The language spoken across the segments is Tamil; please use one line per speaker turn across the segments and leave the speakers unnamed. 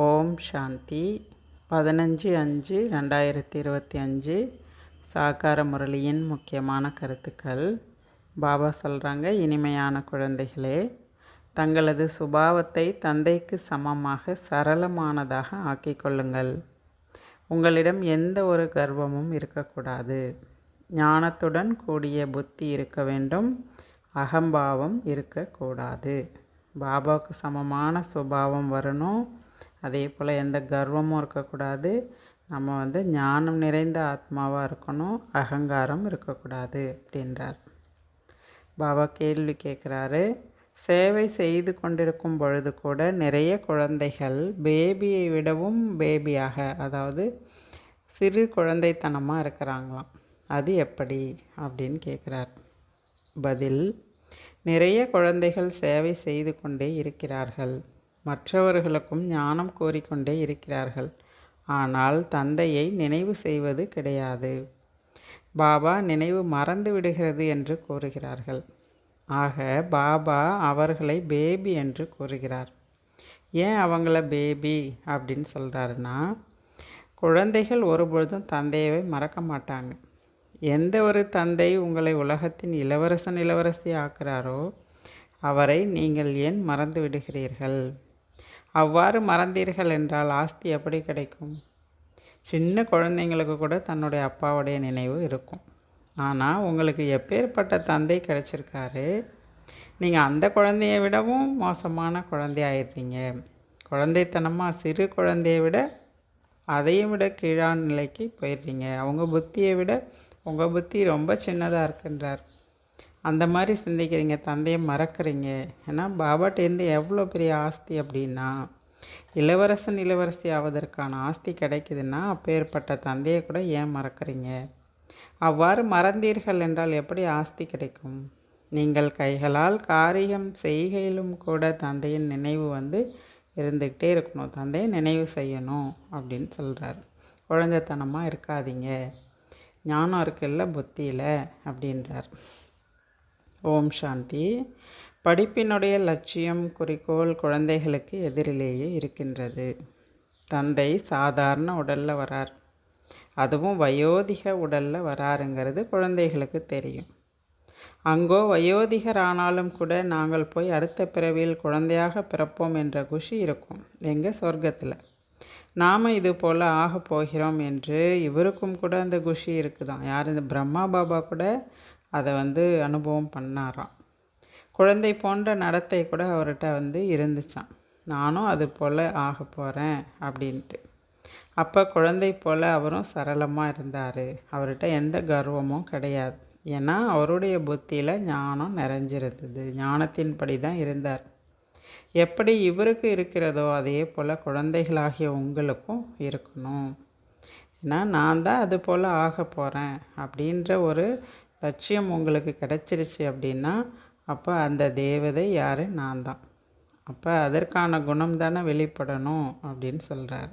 ஓம் சாந்தி 15-5-2025 சாகார முரளியின் முக்கியமான கருத்துக்கள். பாபா சொல்கிறாங்க, இனிமையான குழந்தைகளே, தங்களது சுபாவத்தை தந்தைக்கு சமமாக சரளமானதாக ஆக்கிக்கொள்ளுங்கள். உங்களிடம் எந்த ஒரு கர்வமும் இருக்கக்கூடாது. ஞானத்துடன் கூடிய புத்தி இருக்க வேண்டும். அகம்பாவம் இருக்கக்கூடாது. பாபாவுக்கு சமமான சுபாவம் வரணும். அதே போல் எந்த கர்வமும் இருக்கக்கூடாது. நம்ம ஞானம் நிறைந்த ஆத்மாவாக இருக்கணும். அகங்காரம் இருக்கக்கூடாது அப்படின்றார். பாபா கேள்வி கேட்குறாரு, சேவை செய்து கொண்டிருக்கும் பொழுது கூட நிறைய குழந்தைகள் பேபியை விடவும் பேபியாக, அதாவது சிறு குழந்தைத்தனமாக இருக்கிறாங்களாம். அது எப்படி அப்படின்னு கேட்குறார். பதில், நிறைய குழந்தைகள் சேவை செய்து கொண்டே இருக்கிறார்கள். மற்றவர்களுக்கும் ஞானம் கோரிக்கொண்டே இருக்கிறார்கள். ஆனால் தந்தையை நினைவு செய்வது கிடையாது. பாபா நினைவு மறந்து விடுகிறது என்று கூறுகிறார்கள். ஆக பாபா அவர்களை பேபி என்று கூறுகிறார். ஏன் அவங்கள பேபி அப்படின்னு சொல்கிறாருன்னா, குழந்தைகள் ஒருபொழுதும் தந்தையை மறக்க மாட்டாங்க. எந்த ஒரு தந்தை உங்களை உலகத்தின் இளவரசன் இளவரசி ஆக்குறாரோ அவரை நீங்கள் ஏன் மறந்து விடுகிறீர்கள்? அவ்வாறு மறந்தீர்கள் என்றால் ஆஸ்தி எப்படி கிடைக்கும்? சின்ன குழந்தைங்களுக்கு கூட தன்னுடைய அப்பாவுடைய நினைவு இருக்கும். ஆனால் உங்களுக்கு எப்பேற்பட்ட தந்தை கிடைச்சிருக்காரு, நீங்கள் அந்த குழந்தையை விடவும் மோசமான குழந்தையாயிடுறீங்க. குழந்தைத்தனமாக சிறு குழந்தையை விட அதையும் விட கீழான நிலைக்கு போயிடுறீங்க. அவங்க புத்தியை விட உங்கள் புத்தி ரொம்ப சின்னதாக இருக்குன்றார். அந்த மாதிரி சிந்திக்கிறீங்க, தந்தையை மறக்கிறீங்க. ஏன்னா பாபாட்டேருந்து எவ்வளோ பெரிய ஆஸ்தி அப்படின்னா, இளவரசன் இளவரசி ஆவதற்கான ஆஸ்தி கிடைக்குதுன்னா அப்பேற்பட்ட தந்தையை கூட ஏன் மறக்கிறீங்க? அவ்வாறு மறந்தீர்கள் என்றால் எப்படி ஆஸ்தி கிடைக்கும்? நீங்கள் கைகளால் காரியம் செய்கையிலும் கூட தந்தையின் நினைவு இருந்துக்கிட்டே இருக்கணும். தந்தையை நினைவு செய்யணும் அப்படின்னு சொல்கிறார். குழந்தைத்தனமாக இருக்காதீங்க, ஞானம் இருக்குல்ல புத்தியில் அப்படின்றார். ஓம் சாந்தி. படிப்பினுடைய லட்சியம் குறிக்கோள் குழந்தைகளுக்கு எதிரிலேயே இருக்கின்றது. தந்தை சாதாரண உடலில் வரார், அதுவும் வயோதிக உடலில் வராருங்கிறது குழந்தைகளுக்கு தெரியும். அங்கோ வயோதிகர் ஆனாலும் கூட நாங்கள் போய் அடுத்த பிறவியில் குழந்தையாக பிறப்போம் என்ற குஷி இருக்கும் எங்கள் சொர்க்கத்தில். நாம் இது போல் ஆக போகிறோம் என்று இவருக்கும் கூட அந்த குஷி இருக்குதான். யார்? இந்த பிரம்மா பாபா கூட அதை அனுபவம் பண்ணாராம். குழந்தை போன்ற நடத்தை கூட அவர்கிட்ட இருந்துச்சான். நானும் அது போல் ஆக போகிறேன் அப்படின்ட்டு. அப்போ குழந்தை போல் அவரும் சரளமாக இருந்தார். அவர்கிட்ட எந்த கர்வமும் கிடையாது. ஏன்னா அவருடைய புத்தியில் ஞானம் நிறைஞ்சிருந்தது. ஞானத்தின்படி தான் இருந்தார். எப்படி இவருக்கு இருக்கிறதோ அதே போல் குழந்தைகளாகிய உங்களுக்கும் இருக்கணும். ஏன்னா நான் தான் அது போல் ஆக போகிறேன் அப்படின்ற ஒரு லட்சியம் உங்களுக்கு கிடச்சிருச்சு அப்படின்னா அப்போ அந்த தேவதை யார்? நான் தான். அப்போ அதற்கான குணம் தானே வெளிப்படணும் அப்படின்னு சொல்கிறார்.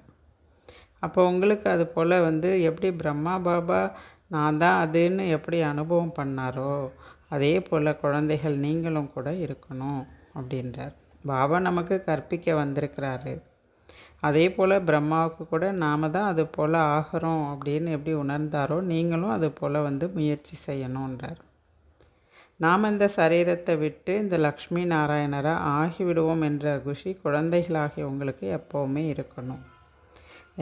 அப்போ உங்களுக்கு அது போல் எப்படி பிரம்மா பாபா நான் தான் அதுன்னு எப்படி அனுபவம் பண்ணாரோ அதே போல் குழந்தைகள் நீங்களும் கூட இருக்கணும் அப்படின்றார். பாபா நமக்கு கற்பிக்க வந்திருக்கிறாரு. அதே போல் பிரம்மாவுக்கு கூட நாம் தான் அது போல் ஆகிறோம் அப்படின்னு எப்படி உணர்ந்தாரோ நீங்களும் அது போல் முயற்சி செய்யணுன்றார். நாம் இந்த சரீரத்தை விட்டு இந்த லக்ஷ்மி நாராயணராக ஆகிவிடுவோம் என்ற குஷி குழந்தைகளாகிய உங்களுக்கு எப்போவுமே இருக்கணும்.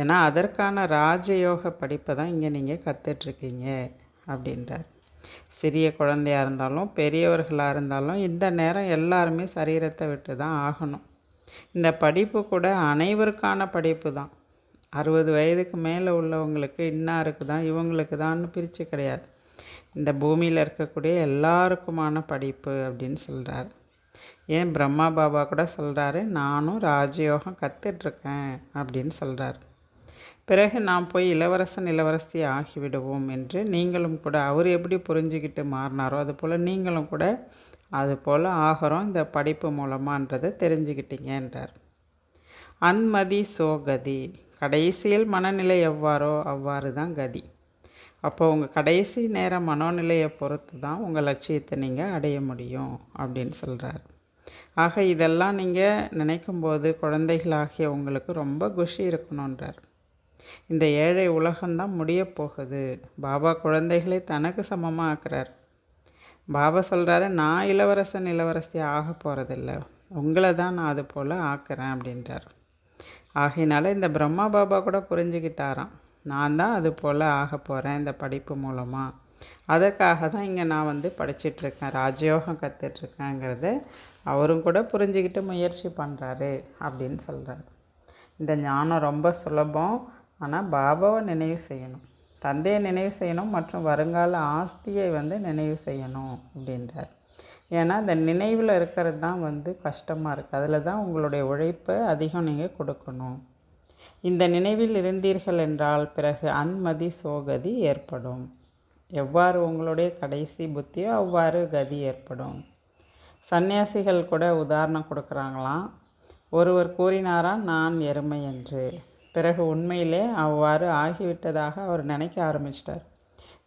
ஏன்னா அதற்கான ராஜயோக படிப்பை தான் இங்கே நீங்கள் கற்றுட்ருக்கீங்க அப்படின்றார். சிறிய குழந்தையாக இருந்தாலும் பெரியவர்களாக இருந்தாலும் இந்த நேரம் எல்லாருமே சரீரத்தை விட்டு தான் ஆகணும். இந்த படிப்பு கூட அனைவருக்கான படிப்பு தான். 60 வயதுக்கு மேலே உள்ளவங்களுக்கு இன்னாருக்கு தான் இவங்களுக்கு தான்னு பிரித்து கிடையாது. இந்த பூமியில் இருக்கக்கூடிய எல்லாருக்குமான படிப்பு அப்படின்னு சொல்கிறார். ஏன் பிரம்மா பாபா கூட சொல்கிறாரு, நானும் ராஜயோகம் கற்றுட்ருக்கேன் அப்படின்னு சொல்கிறார். பிறகு நாம் போய் இளவரசன் இளவரசி ஆகிவிடுவோம் என்று நீங்களும் கூட அவர் எப்படி புரிஞ்சுக்கிட்டு மாறினாரோ அதுபோல் நீங்களும் கூட அது போல் ஆகிறோம் இந்த படிப்பு மூலமான்றதை தெரிஞ்சுக்கிட்டீங்கன்றார். அன்மதி சோகதி, கடைசியில் மனநிலை எவ்வாறோ அவ்வாறு தான் கதி. அப்போ உங்கள் கடைசி நேர மனோநிலையை பொறுத்து தான் உங்கள் லட்சியத்தை நீங்கள் அடைய முடியும் அப்படின்னு சொல்கிறார். ஆக இதெல்லாம் நீங்கள் நினைக்கும்போது குழந்தைகளாகிய உங்களுக்கு ரொம்ப குஷி இருக்கணுன்றார். இந்த ஏழை உலகம்தான் முடிய போகுது. பாபா குழந்தைகளை தனக்கு சமமாக ஆக்குறார். பாபா சொல்கிறாரு, நான் இளவரசன் இளவரசி ஆக போகிறதில்ல, உங்களை தான் நான் அது போல் ஆக்குறேன் அப்படின்றார். ஆகையினால இந்த பிரம்மா பாபா கூட புரிஞ்சுக்கிட்டாராம், நான் தான் அது போல் ஆக போகிறேன் இந்த படிப்பு மூலமாக. அதற்காக தான் இங்கே நான் படிச்சிட்ருக்கேன், ராஜயோகம் கற்றுட்ருக்கேங்கிறத அவரும் கூட புரிஞ்சுக்கிட்டு முயற்சி பண்ணுறாரு அப்படின்னு சொல்கிறார். இந்த ஞானம் ரொம்ப சுலபம். ஆனால் பாபாவை நினைவு செய்யணும், தந்தையை நினைவு செய்யணும், மற்றும் வருங்கால ஆஸ்தியை நினைவு செய்யணும் அப்படின்றார். ஏன்னா இந்த நினைவில் இருக்கிறது தான் கஷ்டமாக இருக்குது. அதில் தான் உங்களுடைய உழைப்பை அதிகம் நீங்கள் கொடுக்கணும். இந்த நினைவில் இருந்தீர்கள் என்றால் பிறகு அன்மதி சோகதி ஏற்படும். எவ்வாறு உங்களுடைய கடைசி புத்தியோ அவ்வாறு கதி ஏற்படும். சன்னியாசிகள் கூட உதாரணம் கொடுக்குறாங்களாம். ஒருவர் கூறினாராம், நான் எருமை என்று. பிறகு உண்மையிலே அவ்வாறு ஆகிவிட்டதாக அவர் நினைக்க ஆரம்பிச்சிட்டார்.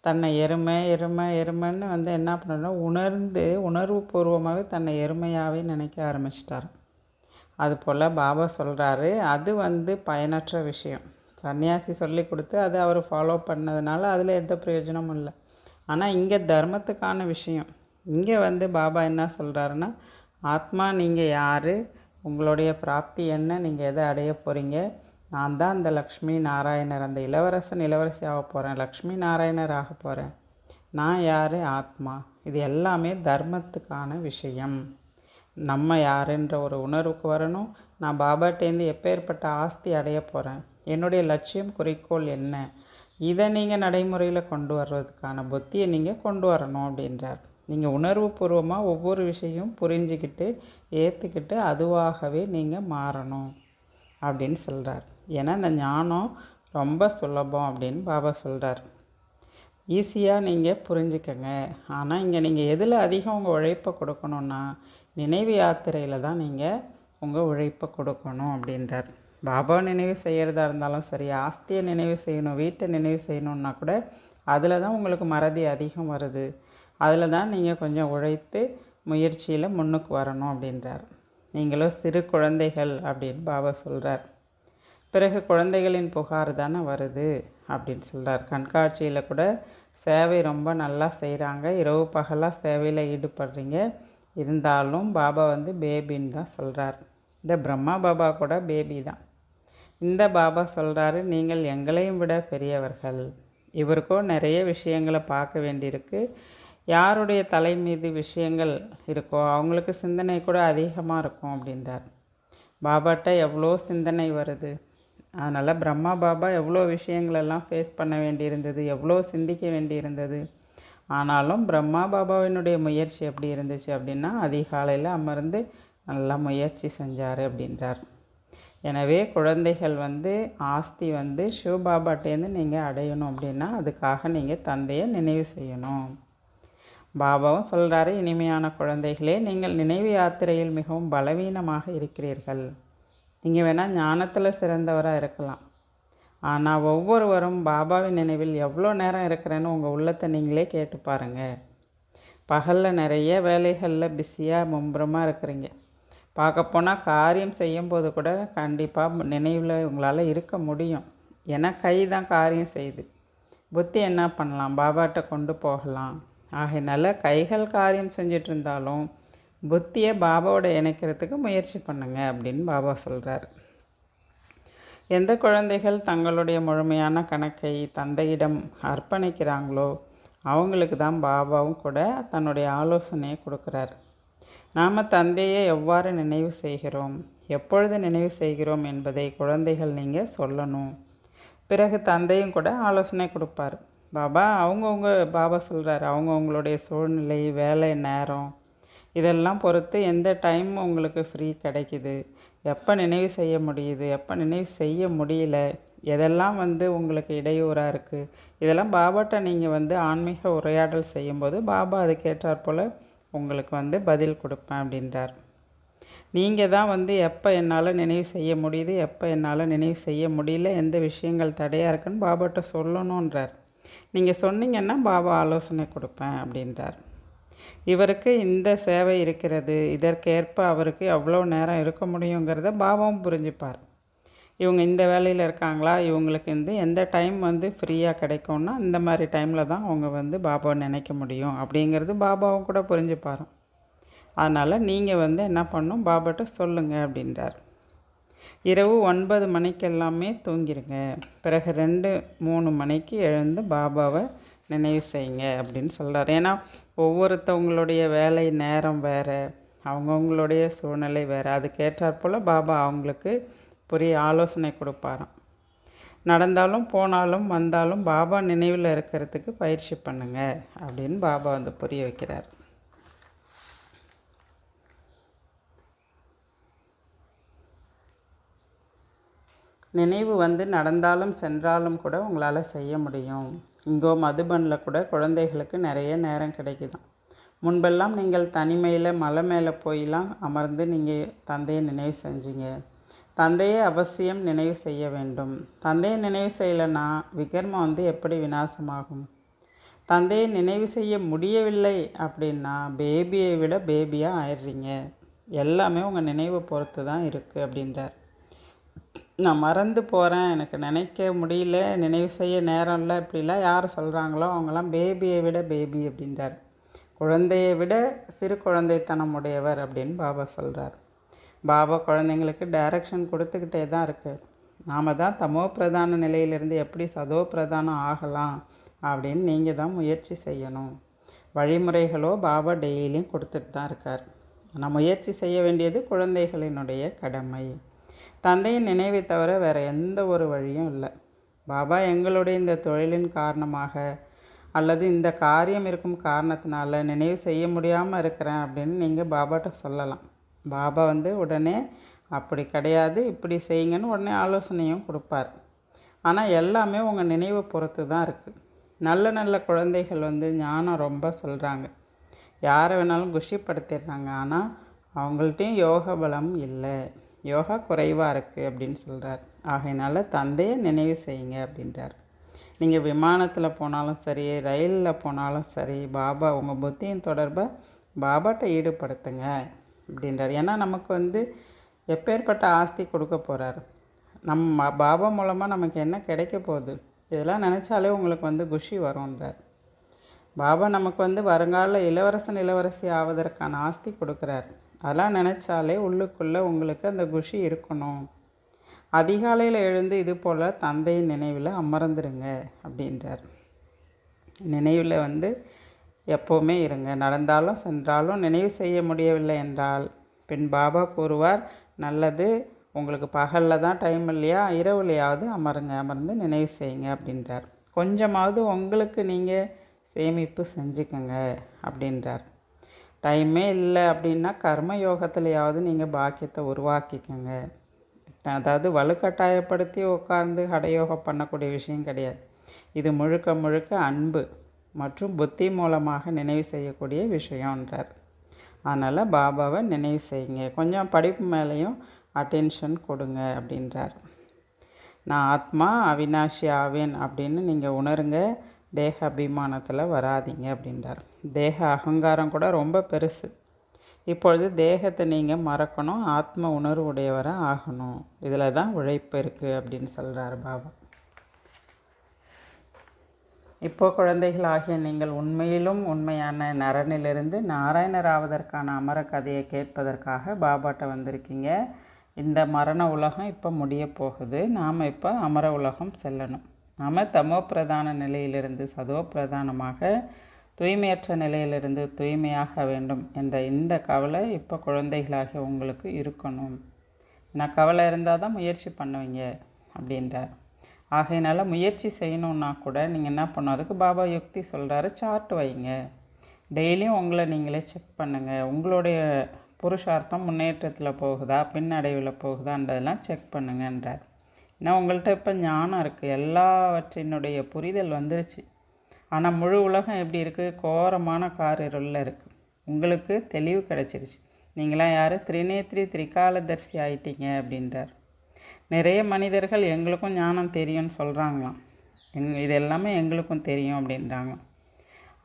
தன்னை எருமை எருமை எருமைன்னு என்ன பண்ணணும், உணர்வு பூர்வமாகவே தன்னை எருமையாகவே நினைக்க ஆரம்பிச்சிட்டார். அதுபோல் பாபா சொல்கிறாரு, அது பயனற்ற விஷயம். சன்னியாசி சொல்லி கொடுத்து அதை அவர் ஃபாலோ பண்ணதுனால அதில் எந்த பிரயோஜனமும் இல்லை. ஆனால் இங்கே தர்மத்துக்கான விஷயம். இங்கே பாபா என்ன சொல்கிறாருன்னா, ஆத்மா நீங்கள் யார், உங்களுடைய பிராப்தி என்ன, நீங்கள் எதை அடைய போகிறீங்க, நான் தான் அந்த லக்ஷ்மி நாராயணர், அந்த இளவரசன் இளவரசி ஆக போகிறேன், லக்ஷ்மி நாராயணர் ஆக போகிறேன், நான் யார், ஆத்மா. இது எல்லாமே தர்மத்துக்கான விஷயம். நம்ம யாருன்ற ஒரு உணர்வுக்கு வரணும். நான் பாபாட்டேருந்து எப்பேற்பட்ட ஆஸ்தி அடைய போகிறேன், என்னுடைய லட்சியம் குறிக்கோள் என்ன, இதை நீங்கள் நடைமுறையில் கொண்டு வர்றதுக்கான புத்தியை நீங்கள் கொண்டு வரணும் அப்படின்றார். நீங்கள் உணர்வு பூர்வமாக ஒவ்வொரு விஷயம் புரிஞ்சுக்கிட்டு ஏற்றுக்கிட்டு அதுவாகவே நீங்கள் மாறணும் அப்படின்னு சொல்கிறார். ஏன்னா இந்த ஞானம் ரொம்ப சுலபம் அப்படின்னு பாபா சொல்கிறார். ஈஸியாக நீங்கள் புரிஞ்சுக்கங்க. ஆனால் இங்கே நீங்கள் எதில் அதிகம் உங்கள் உழைப்பை கொடுக்கணுன்னா நினைவு யாத்திரையில் தான் நீங்கள் உங்கள் உழைப்பை கொடுக்கணும் அப்படின்றார். பாபா நினைவு செய்கிறதா இருந்தாலும் சரி, ஆஸ்தியை நினைவு செய்யணும், வீட்டை நினைவு செய்யணுன்னா கூட அதில் தான் உங்களுக்கு மறதி அதிகம் வருது. அதில் தான் நீங்கள் கொஞ்சம் உழைத்து முயற்சியில் முன்னுக்கு வரணும் அப்படின்றார். நீங்களும் சிறு குழந்தைகள் அப்படின்னு பாபா சொல்கிறார். பிறகு குழந்தைகளின் புகார் தானே வருது அப்படின்னு சொல்கிறார். கண்காட்சியில் கூட சேவை ரொம்ப நல்லா செய்கிறாங்க, இரவு பகலாக சேவையில் ஈடுபடுறீங்க, இருந்தாலும் பாபா பேபின்னு தான் சொல்கிறார். இந்த பிரம்மா பாபா கூட பேபி தான். இந்த பாபா சொல்கிறாரு, நீங்கள் எங்களையும் விட பெரியவர்கள், இவருக்கோ நிறைய விஷயங்களை பார்க்க வேண்டியிருக்கு. யாருடைய தலை மீது விஷயங்கள் இருக்கோ அவங்களுக்கு சிந்தனை கூட அதிகமாக இருக்கும் அப்படின்றார். பாபாட்ட எவ்வளோ சிந்தனை வருது. அதனால் பிரம்மா பாபா எவ்வளோ விஷயங்களெல்லாம் ஃபேஸ் பண்ண வேண்டியிருந்தது, எவ்வளோ சிந்திக்க வேண்டியிருந்தது. ஆனாலும் பிரம்மா பாபாவினுடைய முயற்சி எப்படி இருந்துச்சு அப்படின்னா, அதிகாலையில் அமர்ந்து நல்லா முயற்சி செஞ்சார் அப்படின்றார். எனவே குழந்தைகள் ஆஸ்தி சிவபாபாட்டேருந்து நீங்கள் அடையணும் அப்படின்னா அதுக்காக நீங்கள் தந்தையை நினைவு செய்யணும். பாபாவும் சொல்கிறாரு, இனிமையான குழந்தைகளே, நீங்கள் நினைவு யாத்திரையில் மிகவும் பலவீனமாக இருக்கிறீர்கள். நீங்கள் வேணால் ஞானத்தில் சிறந்தவராக இருக்கலாம், ஆனால் ஒவ்வொருவரும் பாபாவின் நினைவில் எவ்வளோ நேரம் இருக்கிறேன்னு உங்கள் உள்ளத்தை நீங்களே கேட்டு பாருங்கள். பகலில் நிறைய வேலைகளில் பிஸியாக மும்புறமாக இருக்கிறீங்க. பார்க்க போனால் காரியம் செய்யும்போது கூட கண்டிப்பாக நினைவில் உங்களால் இருக்க முடியும். ஏன்னா கை தான் காரியம் செய்யுது. புத்தி என்ன பண்ணலாம், பாபாட்ட கொண்டு போகலாம். ஆகையினால கைகள் காரியம் செஞ்சிட்டு இருந்தாலும் புத்தியை பாபாவோட இணைக்கிறதுக்கு முயற்சி பண்ணுங்க அப்படின்னு பாபா சொல்கிறார். எந்த குழந்தைகள் தங்களுடைய முழுமையான கணக்கை தந்தையிடம் அர்ப்பணிக்கிறாங்களோ அவங்களுக்கு தான் பாபாவும் கூட தன்னுடைய ஆலோசனையை கொடுக்குறார். நாம் தந்தையை எவ்வாறு நினைவு செய்கிறோம், எப்பொழுது நினைவு செய்கிறோம் என்பதை குழந்தைகள் நீங்கள் சொல்லணும். பிறகு தந்தையும் கூட ஆலோசனை கொடுப்பார். பாபா சொல்கிறார், அவங்களுடைய சூழ்நிலை, வேலை நேரம் இதெல்லாம் பொறுத்து எந்த டைம் உங்களுக்கு ஃப்ரீ கிடைக்குது, எப்போ நினைவு செய்ய முடியுது, எப்போ நினைவு செய்ய முடியல, எதெல்லாம் உங்களுக்கு இடையூறாக இருக்குது, இதெல்லாம் பாபாட்ட நீங்கள் ஆன்மீக உரையாடல் செய்யும்போது பாபா அதுக்கேற்றாற் போல் உங்களுக்கு பதில் கொடுப்பேன் அப்படின்றார். நீங்கள் தான் எப்போ என்னால் நினைவு செய்ய முடியுது, எப்போ என்னால் நினைவு செய்ய முடியல, எந்த விஷயங்கள் தடையாக இருக்குன்னு பாபாட்ட சொல்லணுன்றார். நீங்கள் சொன்னீங்கன்னா பாபா ஆலோசனை கொடுப்பேன் அப்படின்றார். இவருக்கு இந்த சேவை இருக்கிறது, இதற்கேற்ப அவருக்கு எவ்வளோ நேரம் இருக்க முடியுங்கிறத பாபாவும் புரிஞ்சுப்பார். இவங்க இந்த வேலையில் இருக்காங்களா, இவங்களுக்கு எந்த டைம் ஃப்ரீயாக கிடைக்கும்னா இந்த மாதிரி டைமில் தான் அவங்க பாபாவை நினைக்க முடியும் அப்படிங்கிறது பாபாவும் கூட புரிஞ்சுப்பார். அதனால் நீங்கள் என்ன பண்ணணும், பாபாட்ட சொல்லுங்கள் அப்படின்றார். இரவு 9 மணிக்கு எல்லாமே தூங்கிடுங்க, பிறகு 2-3 மணிக்கு எழுந்து பாபாவை நினைவு செய்யுங்க அப்படின்னு சொல்கிறார். ஏன்னா ஒவ்வொருத்தவங்களுடைய வேலை நேரம் வேறு, அவங்கவுங்களுடைய சூழ்நிலை வேறு, அதுக்கேற்றாற்போல் பாபா அவங்களுக்கு புரிய ஆலோசனை கொடுப்பாராம். நடந்தாலும் போனாலும் வந்தாலும் பாபா நினைவில் இருக்கிறதுக்கு பயிற்சி பண்ணுங்க அப்படின்னு பாபா புரிய வைக்கிறார். நினைவு நடந்தாலும் சென்றாலும் கூட உங்களால் செய்ய முடியும். இங்கோ மதுபனில் கூட குழந்தைகளுக்கு நிறைய நேரம் கிடைக்குதாம். முன்பெல்லாம் நீங்கள் தனிமையில் மலை மேலே போயெலாம் அமர்ந்து நீங்கள் தந்தையை நினைவு செஞ்சீங்க. தந்தையை அவசியம் நினைவு செய்ய வேண்டும். தந்தையை நினைவு செய்யலைன்னா விகர்மம் எப்படி விநாசமாகும்? தந்தையை நினைவு செய்ய முடியவில்லை அப்படின்னா பேபியை விட பேபியாக ஆயிடுறீங்க. எல்லாமே உங்கள் நினைவை பொறுத்து தான் இருக்குது அப்படின்றார். நான் மறந்து போகிறேன், எனக்கு நினைக்க முடியல, நினைவு செய்ய நேரம் இல்லை, இப்படிலாம் யார் சொல்கிறாங்களோ அவங்களாம் பேபியை விட பேபி அப்படின்றார். குழந்தையை விட சிறு குழந்தைத்தனம் உடையவர் அப்படின்னு பாபா சொல்கிறார். பாபா குழந்தைங்களுக்கு டைரக்ஷன் கொடுத்துக்கிட்டே தான் இருக்குது. நாம் தான் தமோ பிரதான நிலையிலிருந்து எப்படி சதோ பிரதானம் ஆகலாம் அப்படின்னு நீங்கள் தான் முயற்சி செய்யணும். வழிமுறைகளோ பாபா டெய்லியும் கொடுத்துட்டு தான் இருக்கார். ஆனால் முயற்சி செய்ய வேண்டியது குழந்தைகளினுடைய கடமை. தந்தையின் நினைவை தவிர வேறு எந்த ஒரு வழியும் இல்லை. பாபா எங்களுடைய இந்த தொழிலின் காரணமாக அல்லது இந்த காரியம் இருக்கும் காரணத்தினால நினைவு செய்ய முடியாமல் இருக்கிறேன் அப்படின்னு நீங்கள் பாபாட்ட சொல்லலாம். பாபா உடனே அப்படி கிடையாது, இப்படி செய்யுங்கன்னு உடனே ஆலோசனையும் கொடுப்பார். ஆனால் எல்லாமே உங்கள் நினைவை பொறுத்து தான் இருக்குது. நல்ல நல்ல குழந்தைகள் ஞானம் ரொம்ப சொல்கிறாங்க, யாரை வேணாலும் குஷிப்படுத்திடுறாங்க. ஆனால் அவங்கள்ட்டையும் யோக பலம் இல்லை, யோகா குறைவாக இருக்குது அப்படின்னு சொல்கிறார். ஆகையினால தந்தையை நினைவு செய்யுங்க அப்படின்றார். நீங்கள் விமானத்தில் போனாலும் சரி, ரயிலில் போனாலும் சரி, பாபா உங்கள் புத்தியின் தொடர்பை பாபாட்ட ஈடுபடுத்துங்க அப்படின்றார். ஏன்னா நமக்கு எப்பேற்பட்ட ஆஸ்தி கொடுக்க போகிறார், நம்ம பாபா மூலமாக நமக்கு என்ன கிடைக்க போகுது, இதெல்லாம் நினச்சாலே உங்களுக்கு குஷி வரும்ன்றார். பாபா நமக்கு வருங்கால இளவரசன் இளவரசி ஆவதற்கான ஆஸ்தி கொடுக்குறார். அதெல்லாம் நினச்சாலே உள்ளுக்குள்ளே உங்களுக்கு அந்த குஷி இருக்கணும். அதிகாலையில் எழுந்து இது போல் தந்தையின் நினைவில் அமர்ந்துருங்க அப்படின்றார். நினைவில் எப்போவுமே இருங்க. நடந்தாலும் சென்றாலும் நினைவு செய்ய முடியவில்லை என்றால் பின் பாபா கூறுவார், நல்லது, உங்களுக்கு பகலில் தான் டைம் இல்லையா, இரவுலையாவது அமர்ந்து நினைவு செய்யுங்க அப்படின்றார். கொஞ்சமாவது உங்களுக்கு நீங்கள் சேமிப்பு செஞ்சுக்கோங்க அப்படின்றார். டைமே இல்லை அப்படின்னா கர்ம யோகத்துலையாவது நீங்கள் பாக்கியத்தை உருவாக்கிக்கோங்க. அதாவது வலுக்கட்டாயப்படுத்தி உட்கார்ந்து ஹடயோகம் பண்ணக்கூடிய விஷயம் கிடையாது. இது முழுக்க முழுக்க அன்பு மற்றும் புத்தி மூலமாக நினைவு செய்யக்கூடிய விஷயம்ன்றார். அதனால் பாபாவை நினைவு செய்யுங்க, கொஞ்சம் படிப்பு மேலேயும் அட்டென்ஷன் கொடுங்க அப்படின்றார். நான் ஆத்மா அவினாஷி ஆவேன் அப்படின்னு நீங்கள் உணருங்க, தேக அபிமானத்தில் வராதிங்க அப்படின்றார். தேக அகங்காரம் கூட ரொம்ப பெருசு. இப்பொழுது தேகத்தை நீங்கள் மறக்கணும், ஆத்ம உணர்வு உடையவராக ஆகணும். இதில் தான் உழைப்பு இருக்குது அப்படின்னு சொல்கிறார் பாபா. இப்போ குழந்தைகள் ஆகிய நீங்கள் உண்மையிலும் உண்மையான நரனிலிருந்து நாராயணர் ஆவதற்கான அமர கதையை கேட்பதற்காக பாபாட்ட வந்திருக்கீங்க. இந்த மரண உலகம் இப்போ முடிய போகுது. நாம் இப்போ அமர உலகம் செல்லணும். நாம் தமோ பிரதான நிலையிலிருந்து சதோ பிரதானமாக, தூய்மையற்ற நிலையிலிருந்து தூய்மையாக வேண்டும் என்ற இந்த கவலை இப்போ குழந்தைகளாகிய உங்களுக்கு இருக்கணும். நான் கவலை இருந்தால் தான் முயற்சி பண்ணுவீங்க அப்படின்றார். ஆகையினால முயற்சி செய்யணுன்னா கூட நீங்கள் என்ன பண்ணணும், அதுக்கு பாபா யுக்தி சொல்கிறாரு, சார்ட் வைங்க. டெய்லியும் உங்களை நீங்களே செக் பண்ணுங்கள். உங்களுடைய புருஷார்த்தம் முன்னேற்றத்தில் போகுதா பின்னடைவில் போகுதான்றதெல்லாம் செக் பண்ணுங்கன்றார். ஏன்னா உங்கள்கிட்ட இப்போ ஞானம் இருக்குது, எல்லாவற்றினுடைய புரிதல் வந்துருச்சு. ஆனால் முழு உலகம் எப்படி இருக்குது, கோரமான காரிருளில் இருக்குது. உங்களுக்கு தெளிவு கிடச்சிருச்சு. நீங்களாம் யார், திரிநேத்ரி திரிகாலதர்சி ஆயிட்டீங்க அப்படின்றார். நிறைய மனிதர்கள் எங்களுக்கும் ஞானம் தெரியும்னு சொல்கிறாங்களாம். இது எல்லாமே எங்களுக்கும் தெரியும் அப்படின்றாங்க.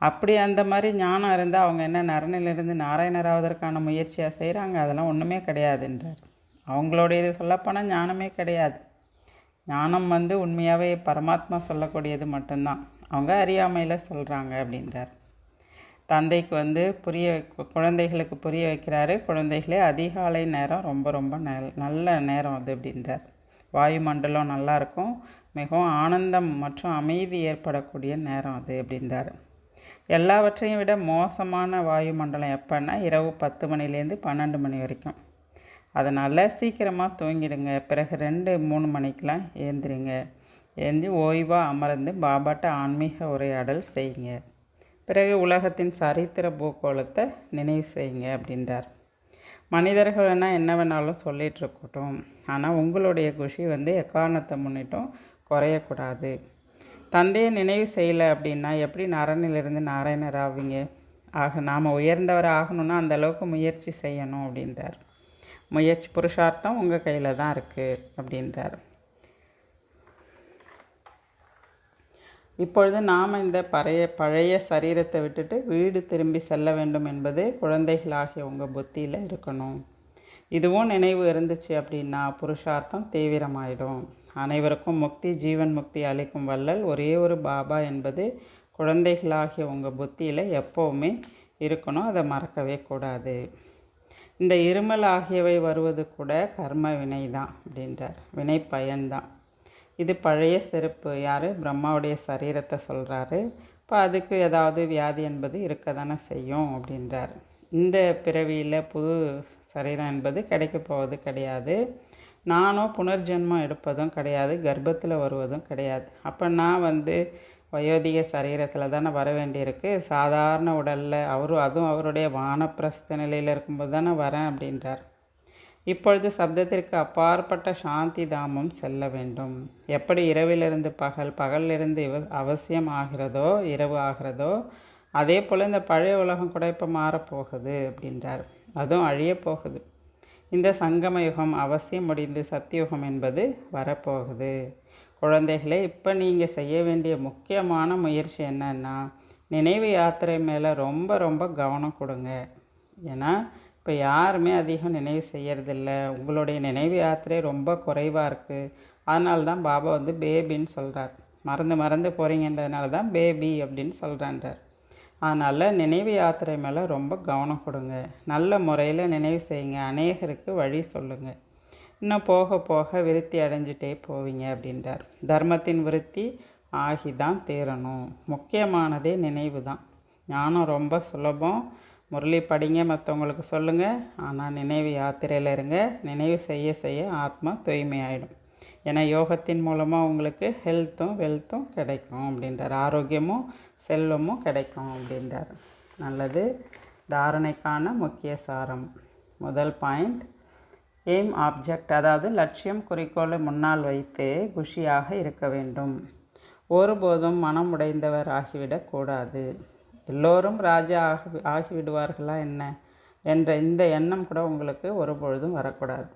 அப்படி அந்த மாதிரி ஞானம் இருந்தால் அவங்க என்ன நரனிலிருந்து நாராயணராவதற்கான முயற்சியாக செய்கிறாங்க? அதெல்லாம் ஒன்றுமே கிடையாதுன்றார். அவங்களுடைய இது சொல்லப்போனால் ஞானமே கிடையாது. ஞானம் உண்மையாகவே பரமாத்மா சொல்லக்கூடியது மட்டும்தான். அவங்க அறியாமையில் சொல்கிறாங்க அப்படின்றார். தந்தைக்கு குழந்தைகளுக்கு புரிய வைக்கிறாரு. குழந்தைகளே, அதிகாலை நேரம் ரொம்ப ரொம்ப நல்ல நேரம் அது அப்படின்றார். வாயுமண்டலம் நல்லாயிருக்கும், மிகவும் ஆனந்தம் மற்றும் அமைதி ஏற்படக்கூடிய நேரம் அது அப்படின்றார். எல்லாவற்றையும் விட மோசமான வாயுமண்டலம் எப்போன்னா இரவு 10 மணிலேருந்து 12 மணி வரைக்கும். அதனால் சீக்கிரமாக தூங்கிடுங்க. பிறகு 2-3 மணிக்கெலாம் ஏந்திரிங்க. ஏந்தி ஓய்வாக அமர்ந்து பாபாட்ட ஆன்மீக உரையாடல் செய்யுங்க. பிறகு உலகத்தின் சரித்திர பூகோளத்தை நினைவு செய்யுங்க அப்படின்றார். மனிதர்கள்னால் என்ன வேணாலும் சொல்லிகிட்டு இருக்கட்டும், ஆனால் உங்களுடைய குஷி எக்காரணத்தை முன்னிட்டும் குறையக்கூடாது. தந்தையை நினைவு செய்யலை அப்படின்னா எப்படி நரனிலிருந்து நாராயணர் ஆவீங்க? நாம் உயர்ந்தவர் ஆகணும்னா அந்தளவுக்கு முயற்சி செய்யணும் அப்படின்றார். முயற்சி புருஷார்த்தம் உங்கள் கையில் தான் இருக்குது அப்படின்றார். இப்பொழுது நாம் இந்த பழைய சரீரத்தை விட்டுட்டு வீடு திரும்பி செல்ல வேண்டும் என்பது குழந்தைகளாகிய உங்கள் புத்தியில் இருக்கணும். இதுவும் நினைவு இருந்துச்சு அப்படின்னா புருஷார்த்தம் தீவிரமாயிடும். அனைவருக்கும் முக்தி, ஜீவன் முக்தி அளிக்கும் வள்ளல் ஒரே ஒரு பாபா என்பது குழந்தைகளாகிய உங்கள் புத்தியில் எப்போவுமே இருக்கணும். அதை மறக்கவே கூடாது. இந்த இருமல் ஆகியவை வருவது கூட கர்ம வினை தான் அப்படின்றார். வினை பயன்தான். இது பழைய செருப்பு. யார்? பிரம்மாவுடைய சரீரத்தை சொல்கிறாரு. இப்போ அதுக்கு ஏதாவது வியாதி என்பது இருக்க தானே செய்யும் அப்படின்றார். இந்த பிறவியில் புது சரீரம் என்பது கிடைக்க போவது கிடையாது. நானும் புனர்ஜென்மம் எடுப்பதும் கிடையாது, கர்ப்பத்தில் வருவதும் கிடையாது. அப்போ நான் வயோதிக சரீரத்தில் தானே வர வேண்டியிருக்கு. சாதாரண உடலில் அதுவும் அவருடைய வானப்பிரஸ்த நிலையில் இருக்கும்போது தானே வரேன் அப்படின்றார். இப்பொழுது சப்தத்திற்கு அப்பாற்பட்ட சாந்தி தாமம் செல்ல வேண்டும். எப்படி இரவிலிருந்து பகலிலிருந்து அவசியம் ஆகிறதோ, இரவு ஆகிறதோ, அதே போல் இந்த பழைய உலகம் கூட இப்போ மாறப்போகுது அப்படின்றார். அதுவும் அழியப்போகுது. இந்த சங்கம யுகம் அவசியம் முடிந்து சத்தியுகம் என்பது வரப்போகுது. குழந்தைகளே, இப்போ நீங்கள் செய்ய வேண்டிய முக்கியமான முயற்சி என்னன்னா, நினைவு யாத்திரை மேலே ரொம்ப ரொம்ப கவனம் கொடுங்க. ஏன்னா இப்போ யாருமே அதிகம் நினைவு செய்யறதில்ல. உங்களுடைய நினைவு யாத்திரை ரொம்ப குறைவாக இருக்குது. அதனால தான் பாபா பேபின்னு சொல்கிறார். மறந்து போகிறீங்கன்றதுனால தான் பேபி அப்படின்னு சொல்கிறான்றார். அதனால் நினைவு யாத்திரை மேலே ரொம்ப கவனம் கொடுங்க. நல்ல முறையில் நினைவு செய்யுங்க. அநேகருக்கு வழி சொல்லுங்கள். இன்னும் போக போக விருத்தி அடைஞ்சிட்டே போவீங்க அப்படின்றார். தர்மத்தின் விருத்தி ஆகி தான் தீரணும். முக்கியமானதே நினைவு தான். ஞானம் ரொம்ப சுலபம். முரளி படிங்க, மற்றவங்களுக்கு சொல்லுங்கள். ஆனால் நினைவு யாத்திரையில் இருங்க. நினைவு செய்ய செய்ய ஆத்மா தூய்மையாயிடும். ஏன்னா யோகத்தின் மூலமாக உங்களுக்கு ஹெல்த்தும் வெல்த்தும் கிடைக்கும் அப்படின்றார். ஆரோக்கியமும் செல்வமும் கிடைக்கும் அப்படின்றார். நல்லது. தாரணைக்கான முக்கிய சாரம். முதல் பாயிண்ட், எய்ம் ஆப்ஜெக்ட், அதாவது லட்சியம் குறிக்கோளை முன்னால் வைத்து குஷியாக இருக்க வேண்டும். ஒருபோதும் மனம் உடைந்தவர் ஆகிவிடக்கூடாது. எல்லோரும் ராஜா ஆகிவிடுவார்களா என்ன என்ற இந்த எண்ணம் கூட உங்களுக்கு ஒருபொழுதும் வரக்கூடாது.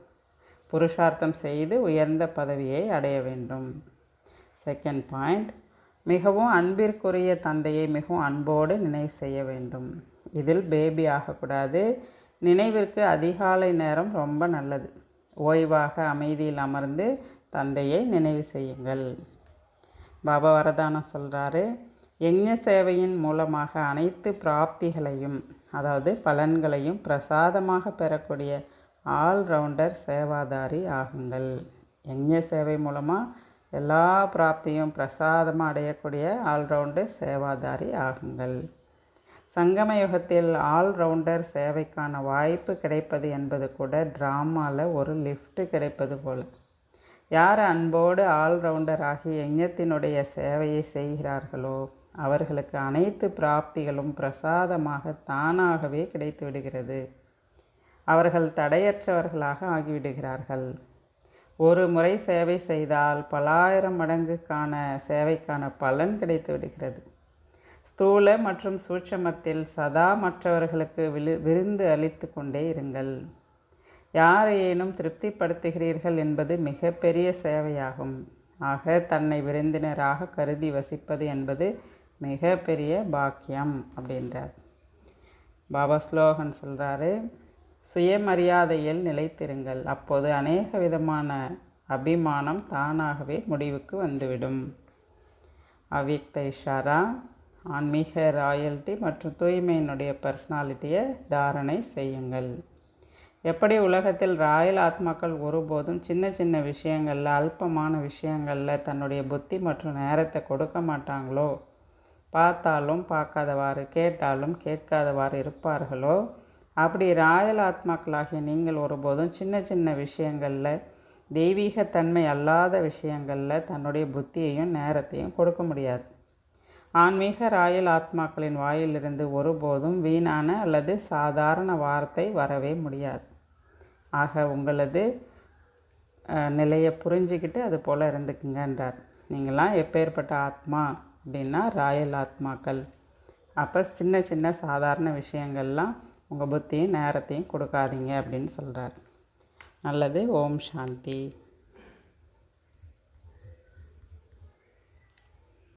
புருஷார்த்தம் செய்து உயர்ந்த பதவியை அடைய வேண்டும். செகண்ட் பாயிண்ட், மிகவும் அன்பிற்குரிய தந்தையை மிகவும் அன்போடு நினைவு செய்ய வேண்டும். இதில் பேபி ஆகக்கூடாது. நினைவிற்கு அதிகாலை நேரம் ரொம்ப நல்லது. ஓய்வாக அமைதியில் அமர்ந்து தந்தையை நினைவு செய்யுங்கள். பாபா வரதானம் சொல்கிறாரு, யஞ்ஞ சேவையின் மூலமாக அனைத்து பிராப்திகளையும், அதாவது பலன்களையும் பிரசாதமாக பெறக்கூடிய ஆல்ரவுண்டர் சேவாதாரி ஆகுங்கள். யஞ்ஞ சேவை மூலமாக எல்லா பிராப்தியும் பிரசாதமாக அடையக்கூடிய ஆல்ரவுண்டர் சேவாதாரி ஆகுங்கள். சங்கம யுகத்தில் ஆல்ரவுண்டர் சேவைக்கான வாய்ப்பு கிடைப்பது என்பது கூட ட்ராமாவில் ஒரு லிஃப்ட் கிடைப்பது போல். யார் அன்போடு ஆல்ரவுண்டர் ஆகி யஞத்தினுடைய சேவையை செய்கிறார்களோ அவர்களுக்கு அனைத்து பிராப்திகளும் பிரசாதமாக தானாகவே கிடைத்து விடுகிறது. அவர்கள் தடையற்றவர்களாக ஆகிவிடுகிறார்கள். ஒரு முறை சேவை செய்தால் பலாயிரம் மடங்குக்கான சேவைக்கான பலன் கிடைத்து விடுகிறது. ஸ்தூல மற்றும் சூட்சமத்தில் சதா மற்றவர்களுக்கு விருந்து அளித்து கொண்டே இருங்கள். யாரையேனும் திருப்திப்படுத்துகிறீர்கள் என்பது மிகப்பெரிய சேவையாகும். ஆக தன்னை விருந்தினராக கருதி வசிப்பது என்பது மிக பெரிய பாக்கியம் அப்படின்றார். பாபா ஸ்லோகன் சொல்கிறாரு, சுயமரியாதையில் நிலைத்திருங்கள், அப்போது அநேக விதமான அபிமானம் தானாகவே முடிவுக்கு வந்துவிடும். அவ்யக்த இஷாரா, ஆன்மீக ராயல்ட்டி மற்றும் தூய்மையினுடைய பர்சனாலிட்டியை தாரணை செய்யுங்கள். எப்படி உலகத்தில் ராயல் ஆத்மாக்கள் ஒருபோதும் சின்ன சின்ன விஷயங்களில், அல்பமான விஷயங்களில் தன்னுடைய புத்தி மற்றும் நேரத்தை கொடுக்க மாட்டாங்களோ, பார்த்தாலும் பார்க்காதவாறு, கேட்டாலும் கேட்காதவாறு இருப்பார்களோ, அப்படி ராயல் ஆத்மாக்களாகிய நீங்கள் ஒருபோதும் சின்ன சின்ன விஷயங்களில், தெய்வீகத்தன்மை அல்லாத விஷயங்களில் தன்னுடைய புத்தியையும் நேரத்தையும் கொடுக்க முடியாது. ஆன்மீக ராயல் ஆத்மாக்களின் வாயிலிருந்து ஒருபோதும் வீணான அல்லது சாதாரண வார்த்தை வரவே முடியாது. ஆக உங்களது நிலையை புரிஞ்சிக்கிட்டு அது போல் இருந்துக்குங்கன்றார். நீங்களாம் எப்பேற்பட்ட ஆத்மா அப்படின்னா ராயல் ஆத்மாக்கள். அப்போ சின்ன சின்ன சாதாரண விஷயங்கள்லாம் உங்கள் புத்தியும் நேரத்தையும் கொடுக்காதீங்க அப்படின்னு சொல்கிறார். நல்லது. ஓம் சாந்தி.